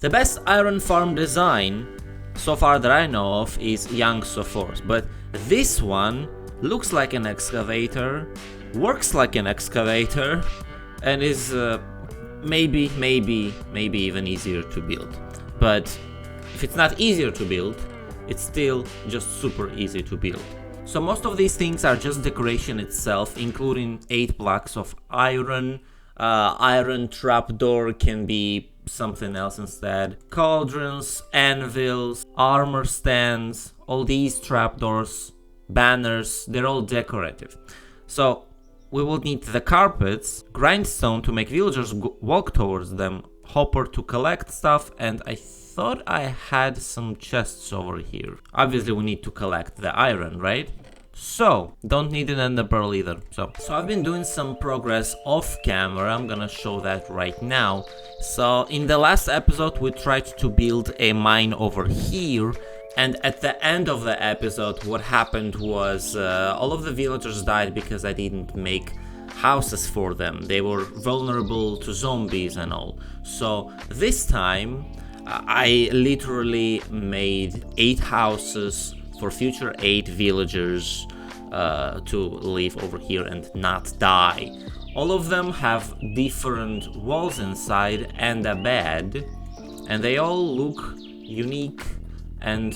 The best iron farm design so far that I know of is ianxofour, but this one looks like an excavator, works like an excavator, and is maybe even easier to build. But if it's not easier to build, it's still just super easy to build. So most of these things are just decoration itself, including 8 blocks of iron. Iron trapdoor can be something else instead. Cauldrons, anvils, armor stands, all these trapdoors, banners, they're all decorative. So we will need the carpets, grindstone to make villagers walk towards them, hopper to collect stuff, and I thought I had some chests over here. Obviously we need to collect the iron, right? So, don't need an ender pearl either. So I've been doing some progress off camera, I'm gonna show that right now. So in the last episode we tried to build a mine over here, and at the end of the episode what happened was all of the villagers died because I didn't make houses for them. They were vulnerable to zombies and all. So this time I literally made 8 houses for future 8 villagers to live over here and not die. All of them have different walls inside and a bed, and they all look unique and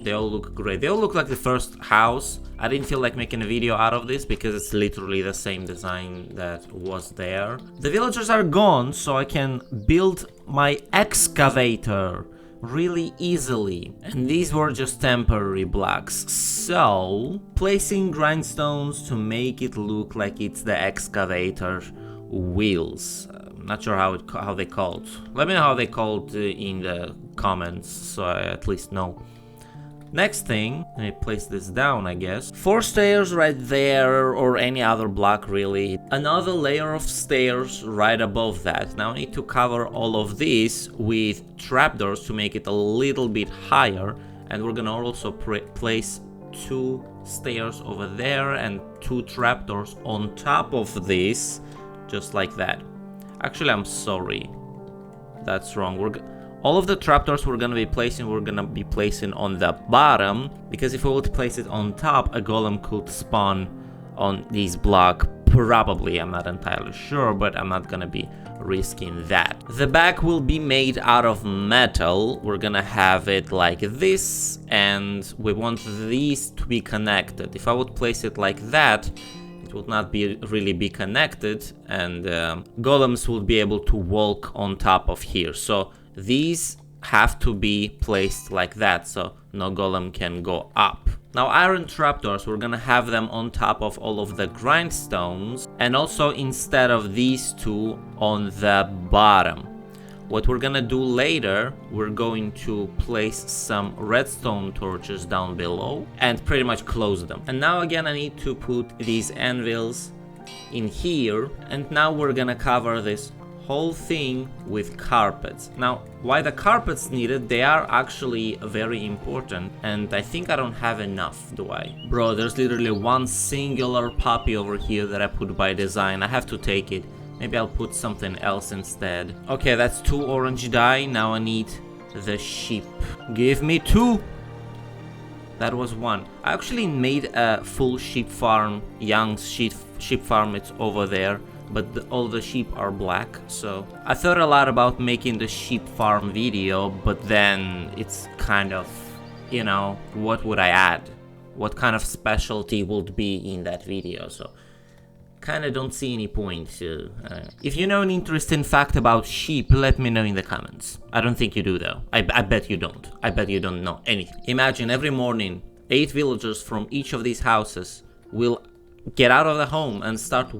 they all look great. They all look like the first house. I didn't feel like making a video out of this because it's literally the same design that was there. The villagers are gone, so I can build my excavator really easily, and these were just temporary blocks. So placing grindstones to make it look like it's the excavator wheels. I'm not sure how they called. Let me know how they called in the comments so I at least know. Next thing, I place this down, I guess. 4 stairs right there, or any other block really. Another layer of stairs right above that. Now I need to cover all of this with trapdoors to make it a little bit higher. And we're gonna also place 2 stairs over there and 2 trapdoors on top of this, just like that. Actually, I'm sorry. That's wrong. All of the trapdoors we're gonna be placing on the bottom, because if we would place it on top, a golem could spawn on this block. Probably, I'm not entirely sure, but I'm not gonna be risking that. The back will be made out of metal. We're gonna have it like this, and we want these to be connected. If I would place it like that, it would not really be connected, and golems would be able to walk on top of here. So these have to be placed like that, so no golem can go up. Now iron trapdoors, we're gonna have them on top of all of the grindstones, and also instead of these 2 on the bottom. What we're gonna do later, we're going to place some redstone torches down below and pretty much close them. And now again I need to put these anvils in here, and now we're gonna cover this whole thing with carpets. Now, why the carpets needed? They are actually very important, and I think I don't have enough, do I? Bro, there's literally one singular puppy over here that I put by design. I have to take it. Maybe I'll put something else instead. Okay, that's 2 orange dye. Now I need the sheep. Give me 2. That was 1. I actually made a full sheep farm, young sheep farm. It's over there. But all the sheep are black, so I thought a lot about making the sheep farm video, but then it's kind of, you know, what would I add? What kind of specialty would be in that video? So kind of don't see any point. If you know an interesting fact about sheep, let me know in the comments. I don't think you do though. I bet you don't. I bet you don't know anything. Imagine every morning 8 villagers from each of these houses will get out of the home and start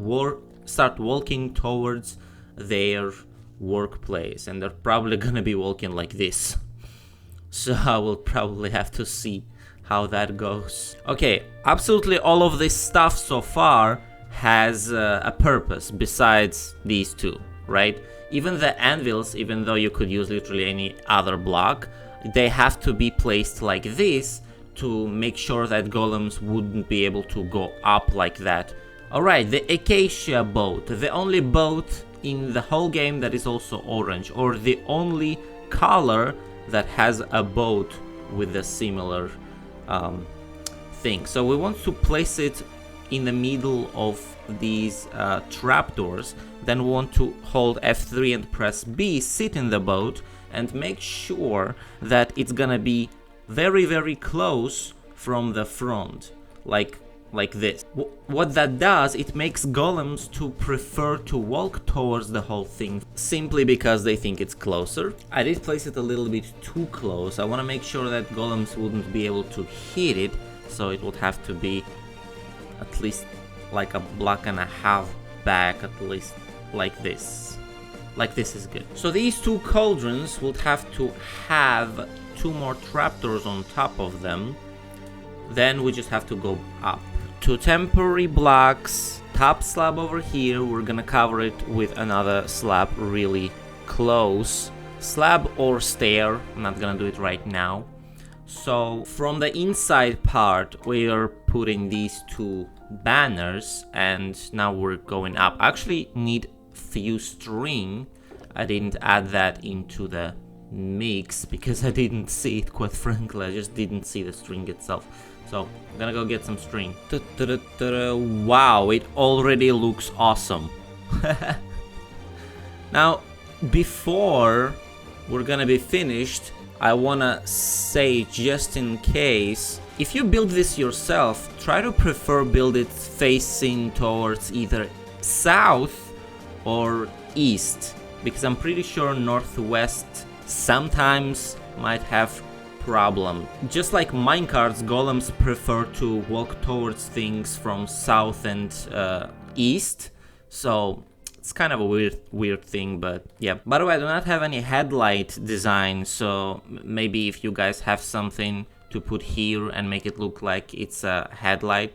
walking towards their workplace, and they're probably gonna be walking like this. So I will probably have to see how that goes. Okay, absolutely all of this stuff so far has a purpose besides these 2, right? Even the anvils, even though you could use literally any other block, they have to be placed like this to make sure that golems wouldn't be able to go up like that. Alright, the acacia boat, the only boat in the whole game that is also orange, or the only color that has a boat with a similar thing. So we want to place it in the middle of these trapdoors. Then we want to hold F3 and press B, sit in the boat, and make sure that it's gonna be very, very close from the front, like this. What that does, it makes golems to prefer to walk towards the whole thing, simply because they think it's closer. I did place it a little bit too close. I want to make sure that golems wouldn't be able to hit it, so it would have to be at least like a block and a half back, at least like this. Like this is good. So these two cauldrons would have to have 2 more trapdoors on top of them. Then we just have to go up. 2 temporary blocks, top slab over here. We're gonna cover it with another slab really close. Slab or stair, I'm not gonna do it right now. So from the inside part, we are putting these 2 banners, and now we're going up. I actually need few string. I didn't add that into the mix because I didn't see it, quite frankly. I just didn't see the string itself. So I'm gonna go get some string. Wow, it already looks awesome. Now, before we're gonna be finished, I wanna say, just in case, if you build this yourself, try to build it facing towards either south or east, because I'm pretty sure northwest sometimes might have problem. Just like minecarts, golems prefer to walk towards things from south and east, so it's kind of a weird thing, but yeah. By the way, I do not have any headlight design, so maybe if you guys have something to put here and make it look like it's a headlight.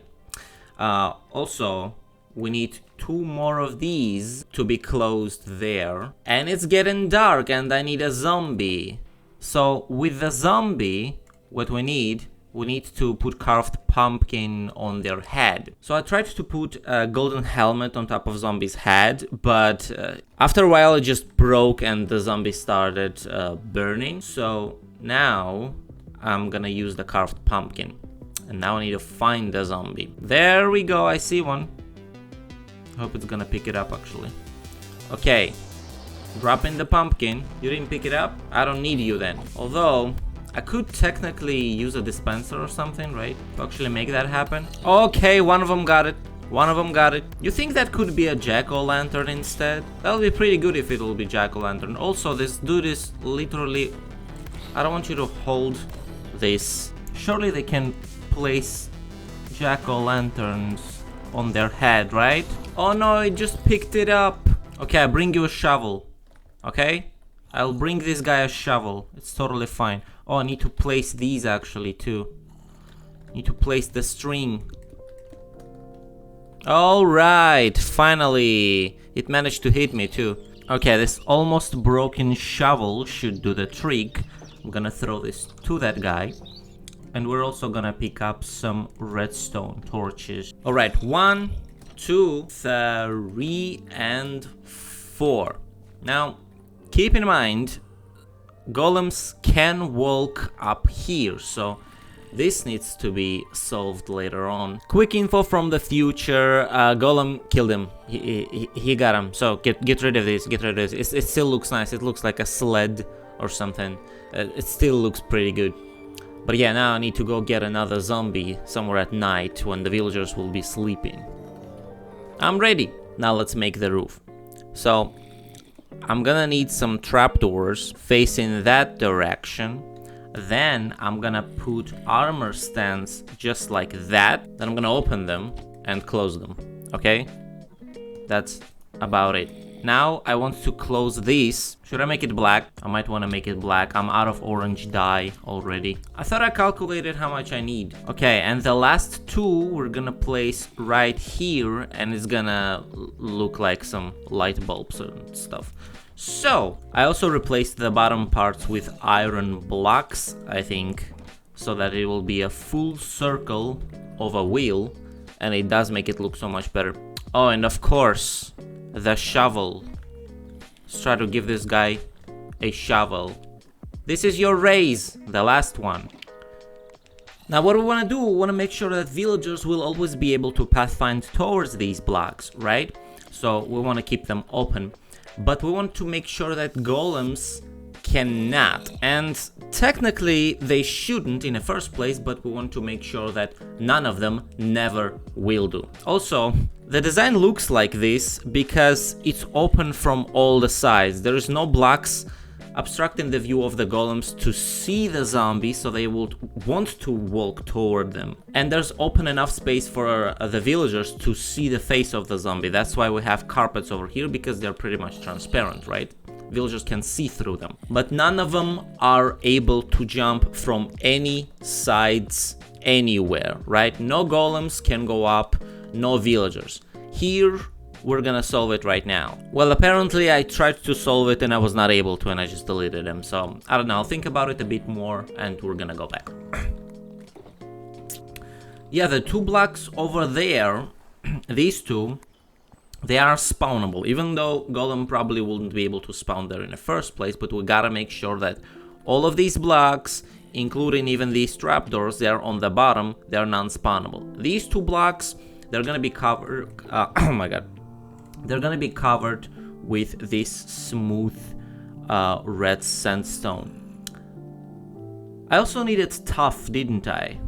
Also, we need 2 more of these to be closed there. And it's getting dark and I need a zombie. So with the zombie, what we need to put carved pumpkin on their head. So I tried to put a golden helmet on top of zombie's head, but after a while it just broke and the zombie started burning. So now I'm gonna use the carved pumpkin. And now I need to find the zombie. There we go, I see one. Hope it's gonna pick it up actually. Okay, drop in the pumpkin. You didn't pick it up? I don't need you then. Although, I could technically use a dispenser or something, right? To actually make that happen. Okay, one of them got it. One of them got it. You think that could be a jack-o'-lantern instead? That'll be pretty good if it'll be jack-o'-lantern. Also, this dude is literally... I don't want you to hold this. Surely they can place jack-o'-lanterns on their head, right? Oh no, it just picked it up. Okay, I bring you a shovel. Okay? I'll bring this guy a shovel. It's totally fine. Oh, I need to place these actually too. Need to place the string. Alright, finally. It managed to hit me too. Okay, this almost broken shovel should do the trick. I'm gonna throw this to that guy. And we're also gonna pick up some redstone torches. Alright, 1, 2, 3, and 4. Now, keep in mind, golems can walk up here, so this needs to be solved later on. Quick info from the future, golem killed him. He got him, so get rid of this, get rid of this. It still looks nice, it looks like a sled or something. It still looks pretty good. But yeah, now I need to go get another zombie somewhere at night when the villagers will be sleeping. I'm ready. Now let's make the roof. So, I'm gonna need some trapdoors facing that direction. Then I'm gonna put armor stands just like that. Then I'm gonna open them and close them. Okay? That's about it. Now I want to close this. Should I make it black? I might want to make it black. I'm out of orange dye already. I thought I calculated how much I need. Okay, and the last 2 we're gonna place right here, and it's gonna look like some light bulbs and stuff. So, I also replaced the bottom parts with iron blocks, I think, so that it will be a full circle of a wheel, and it does make it look so much better. Oh, and of course, the shovel. Let's try to give this guy a shovel. This is your raise, the last one. Now what we want to do, we want to make sure that villagers will always be able to pathfind towards these blocks, right? So we want to keep them open, but we want to make sure that golems cannot, and technically they shouldn't in the first place, but we want to make sure that none of them never will do. Also, the design looks like this because it's open from all the sides. There is no blocks obstructing the view of the golems to see the zombie, so they would want to walk toward them. And there's open enough space for the villagers to see the face of the zombie. That's why we have carpets over here, because they're pretty much transparent, right? Villagers can see through them. But none of them are able to jump from any sides anywhere, right? No golems can go up, no villagers. Here, we're gonna solve it right now. Well, apparently I tried to solve it and I was not able to, and I just deleted them. So, I don't know, I'll think about it a bit more and we're gonna go back. Yeah, the 2 blocks over there, these 2, they are spawnable, even though golem probably wouldn't be able to spawn there in the first place, but we gotta make sure that all of these blocks, including even these trapdoors, they are on the bottom, they are non-spawnable. These 2 blocks, they're gonna be covered, oh my god. They're gonna be covered with this smooth red sandstone. I also needed tough, didn't I?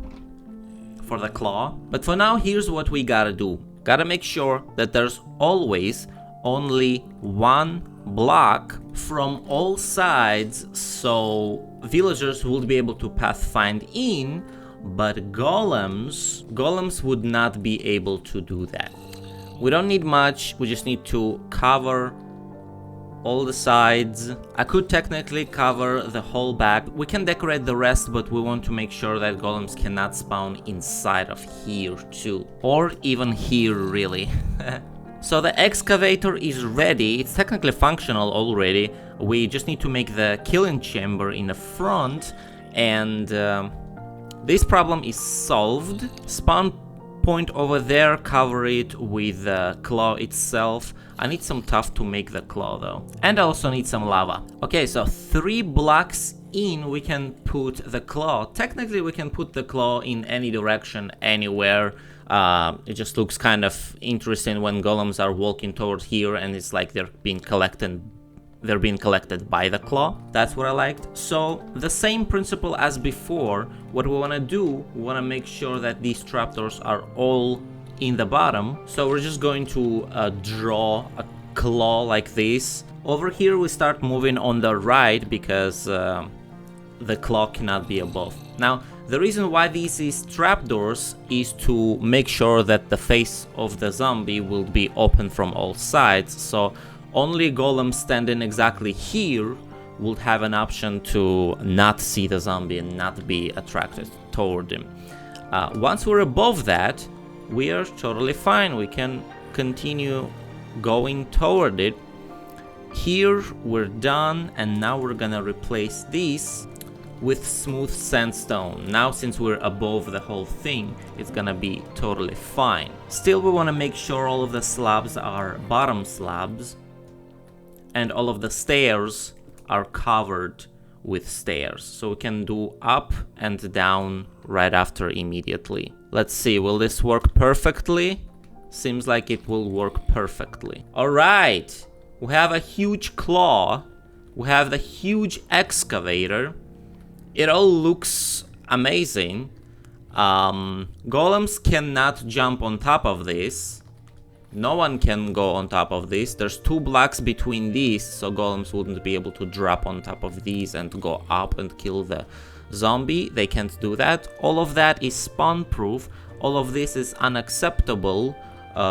For the claw. But for now, here's what we gotta do. Gotta make sure that there's always only 1 block from all sides, so villagers would be able to pathfind in, but golems would not be able to do that. We don't need much, we just need to cover all the sides. I could technically cover the whole back. We can decorate the rest, but we want to make sure that golems cannot spawn inside of here too. Or even here, really. So the excavator is ready. It's technically functional already. We just need to make the killing chamber in the front, and this problem is solved. Spawn point over there, cover it with the claw itself. I need some tuff to make the claw though. And I also need some lava. Okay, so 3 blocks in we can put the claw. Technically we can put the claw in any direction, anywhere. It just looks kind of interesting when golems are walking towards here and it's like they're being collected by the claw. That's what I liked. So the same principle as before. What we want to do, we want to make sure that these trapdoors are all in the bottom. So we're just going to draw a claw like this. Over here we start moving on the right because the claw cannot be above. Now the reason why this is trapdoors is to make sure that the face of the zombie will be open from all sides. So only golems standing exactly here would have an option to not see the zombie and not be attracted toward him. Once we're above that, we are totally fine. We can continue going toward it. Here we're done, and now we're gonna replace this with smooth sandstone. Now since we're above the whole thing, it's gonna be totally fine. Still, we want to make sure all of the slabs are bottom slabs, and all of the stairs are covered with stairs. So we can do up and down right after immediately. Let's see, will this work perfectly? Seems like it will work perfectly. Alright, we have a huge claw. We have the huge excavator. It all looks amazing. Golems cannot jump on top of this. No one can go on top of this. There's 2 blocks between these, so golems wouldn't be able to drop on top of these and go up and kill the zombie. They can't do that. All of that is spawn proof. All of this is unacceptable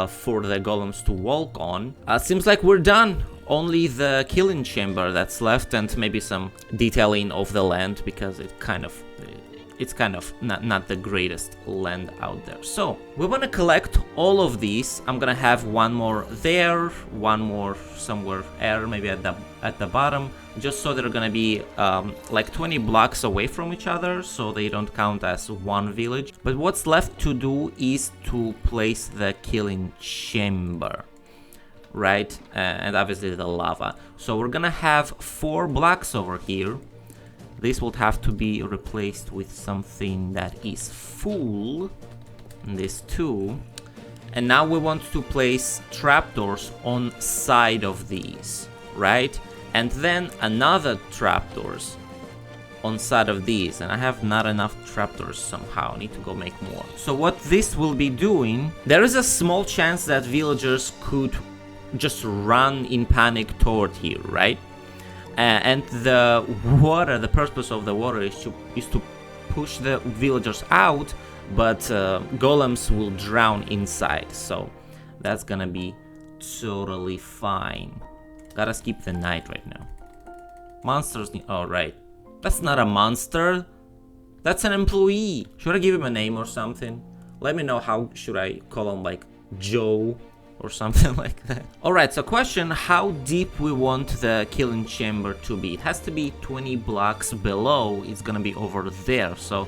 for the golems to walk on. Seems like we're done. Only the killing chamber that's left, and maybe some detailing of the land, because it's kind of not the greatest land out there. So we want to collect all of these. I'm gonna have 1 more there, 1 more somewhere there, maybe at the bottom, just so they're gonna be like 20 blocks away from each other, so they don't count as 1 village. But what's left to do is to place the killing chamber, right? And obviously the lava. So we're gonna have 4 blocks over here. This will have to be replaced with something that is full. This too. And now we want to place trapdoors on side of these, right? And then another trapdoors on side of these. And I have not enough trapdoors somehow. I need to go make more. So what this will be doing, there is a small chance that villagers could just run in panic toward here, right? And the water, the purpose of the water is to push the villagers out, but golems will drown inside, so that's gonna be totally fine. Gotta skip the night right now. Monsters need... Oh, right. That's not a monster. That's an employee. Should I give him a name or something? Let me know how should I call him, like Joe or something like that. Alright, so question, how deep we want the killing chamber to be. It has to be 20 blocks below. It's gonna be over there, so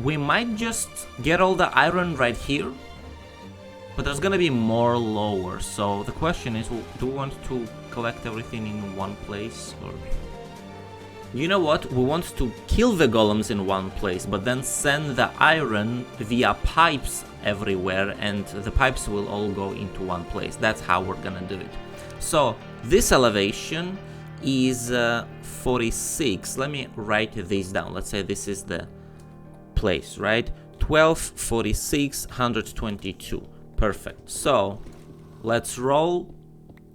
we might just get all the iron right here, but there's gonna be more lower. So the question is, do we want to collect everything in one place, or... You know what? We want to kill the golems in one place, but then send the iron via pipes everywhere, and the pipes will all go into one place. That's how we're gonna do it. So this elevation is 46. Let me write this down. Let's say this is the place, right? 12, 46, 122. Perfect. So let's roll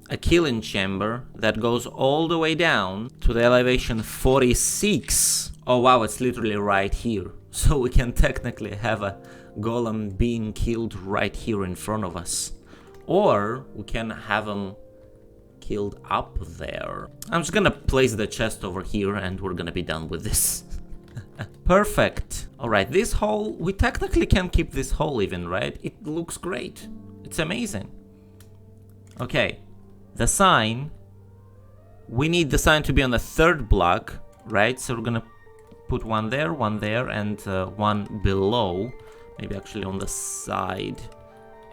a killing chamber that goes all the way down to the elevation 46. Oh wow, it's literally right here. So we can technically have a golem being killed right here in front of us. Or we can have him killed up there. I'm just gonna place the chest over here and we're gonna be done with this. Perfect. Alright, this hole, we technically can keep this hole even, right? It looks great. It's amazing. Okay, the sign. We need the sign to be on the third block, right? So we're gonna put one there, and one below. Maybe actually on the side.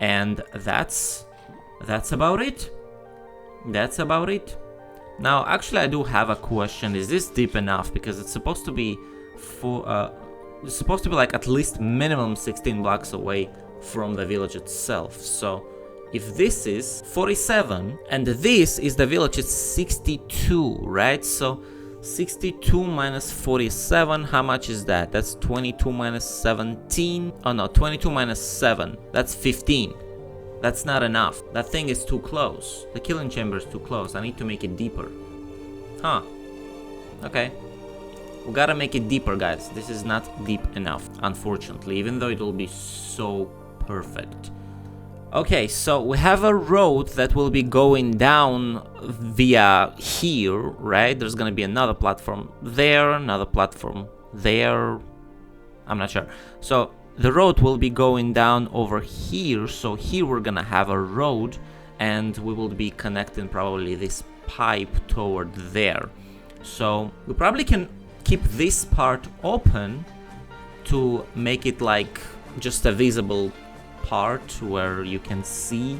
And that's about it. That's about it. Now, actually, I do have a question. Is this deep enough? Because it's supposed to be it's supposed to be like at least minimum 16 blocks away from the village itself. So if this is 47 and this is the village, it's 62, right? So 62 minus 47, how much is that? That's 22 minus 17. Oh no, 22 minus 7. That's 15. That's not enough. That thing is too close. The killing chamber is too close. I need to make it deeper. Huh. Okay. We gotta make it deeper, guys. This is not deep enough, unfortunately, even though it will be so perfect. Okay, so we have a road that will be going down via here, right? There's gonna be another platform there, another platform there. I'm not sure. So the road will be going down over here. So here we're gonna have a road, and we will be connecting probably this pipe toward there. So we probably can keep this part open to make it like just a visible part where you can see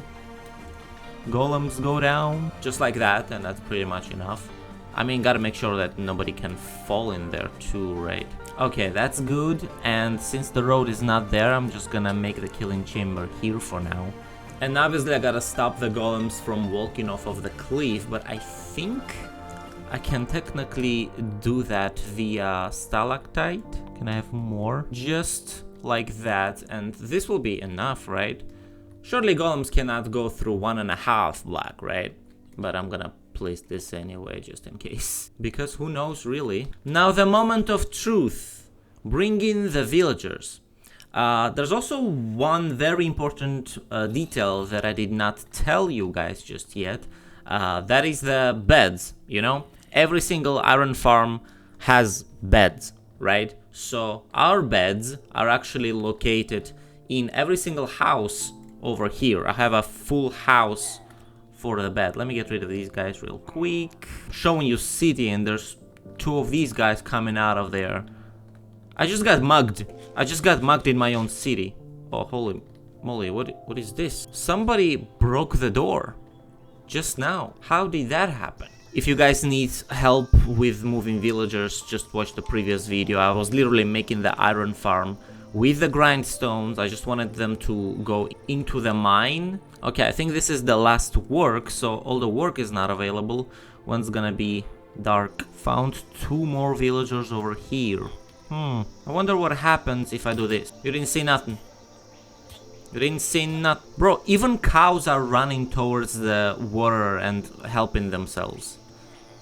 golems go down, just like that, and that's pretty much enough. I mean, gotta make sure that nobody can fall in there too, right? Okay, that's good, and since the road is not there, I'm just gonna make the killing chamber here for now. And obviously I gotta stop the golems from walking off of the cliff, but I think I can technically do that via stalactite. Can I have more? Just like that, and this will be enough, right? Surely golems cannot go through 1.5 block, right? But I'm gonna place this anyway, just in case. Because who knows, really? Now the moment of truth. Bring in the villagers. There's also one very important detail that I did not tell you guys just yet. That is the beds, you know? Every single iron farm has beds, right? So our beds are actually located in every single house over here. I have a full house for the bed. Let me get rid of these guys real quick. Showing you city, and there's 2 of these guys coming out of there. I just got mugged. I just got mugged in my own city. Oh, holy moly, what is this? Somebody broke the door just now. How did that happen? If you guys need help with moving villagers, just watch the previous video. I was literally making the iron farm with the grindstones. I just wanted them to go into the mine. Okay, I think this is the last work, so all the work is not available. One's gonna be dark. Found 2 more villagers over here. I wonder what happens if I do this. You didn't see nothing. You didn't see nothing. Bro, even cows are running towards the water and helping themselves.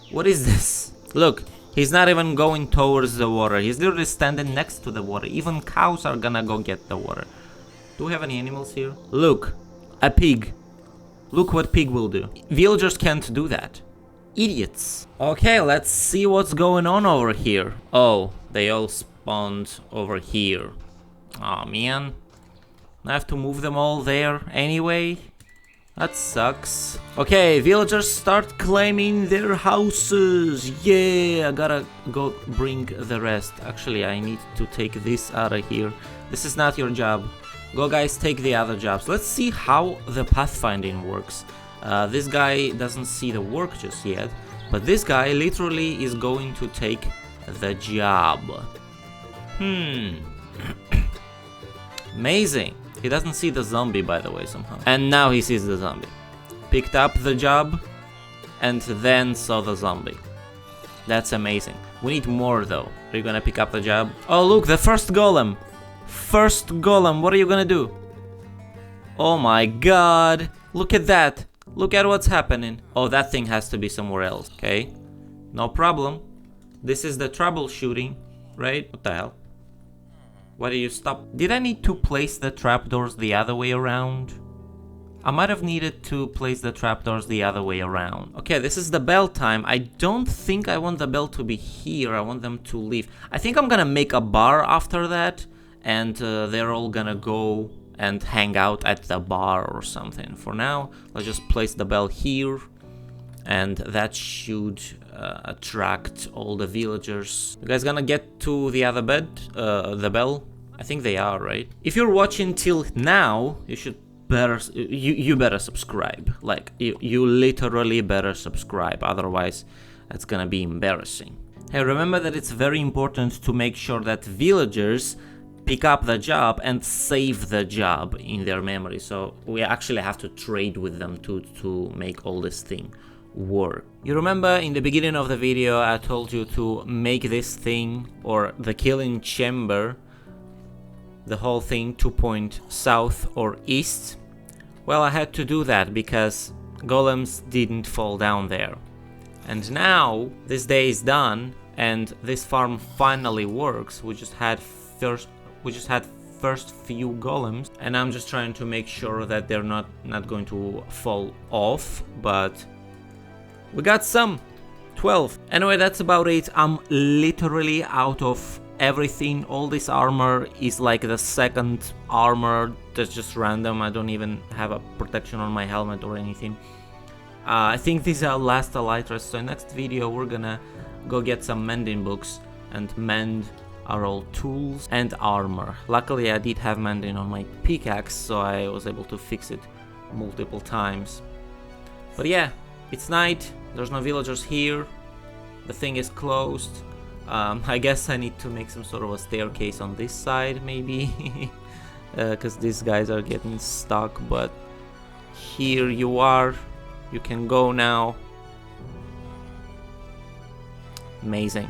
What is this? Look, he's not even going towards the water. He's literally standing next to the water. Even cows are gonna go get the water. Do we have any animals here? Look, a pig. Look what pig will do. Villagers can't do that. Idiots. Okay, let's see what's going on over here. Oh, they all spawned over here. Aw, man. I have to move them all there anyway. That sucks. Okay, villagers start claiming their houses. Yeah, I gotta go bring the rest. Actually, I need to take this out of here. This is not your job. Go guys, take the other jobs. Let's see how the pathfinding works. This guy doesn't see the work just yet, but this guy literally is going to take the job. Amazing. He doesn't see the zombie, by the way, somehow. And now he sees the zombie. Picked up the job and then saw the zombie. That's amazing. We need more though. Are you gonna pick up the job? Oh look, the first golem. First golem, what are you gonna do? Oh my god. Look at that. Look at what's happening. Oh, that thing has to be somewhere else. Okay. No problem. This is the troubleshooting, right? What the hell? Why do you stop? Did I need to place the trapdoors the other way around? I might have needed to place the trapdoors the other way around. Okay, this is the bell time. I don't think I want the bell to be here. I want them to leave. I think I'm gonna make a bar after that, and they're all gonna go and hang out at the bar or something. For now, let's just place the bell here, and that should attract all the villagers. You guys gonna get to the other bed, the bell? I think they are, right? If you're watching till now, you better subscribe. Like, you literally better subscribe, otherwise it's gonna be embarrassing. Hey, remember that it's very important to make sure that villagers pick up the job and save the job in their memory. So we actually have to trade with them to make all this thing work. You remember in the beginning of the video I told you to make this thing, or the killing chamber, the whole thing to point south or east? Well, I had to do that because golems didn't fall down there. And now this day is done and this farm finally works. We just had first few golems, and I'm just trying to make sure that they're not going to fall off, but we got some. 12. Anyway, that's about it. I'm literally out of everything. All this armor is like the second armor that's just random. I don't even have a protection on my helmet or anything. I think these are last elytras, so next video we're gonna go get some mending books and mend our old tools and armor. Luckily I did have mending on my pickaxe, so I was able to fix it multiple times. But yeah, it's night, there's no villagers here, the thing is closed. I guess I need to make some sort of a staircase on this side, maybe, because these guys are getting stuck, but here you are, you can go now. Amazing.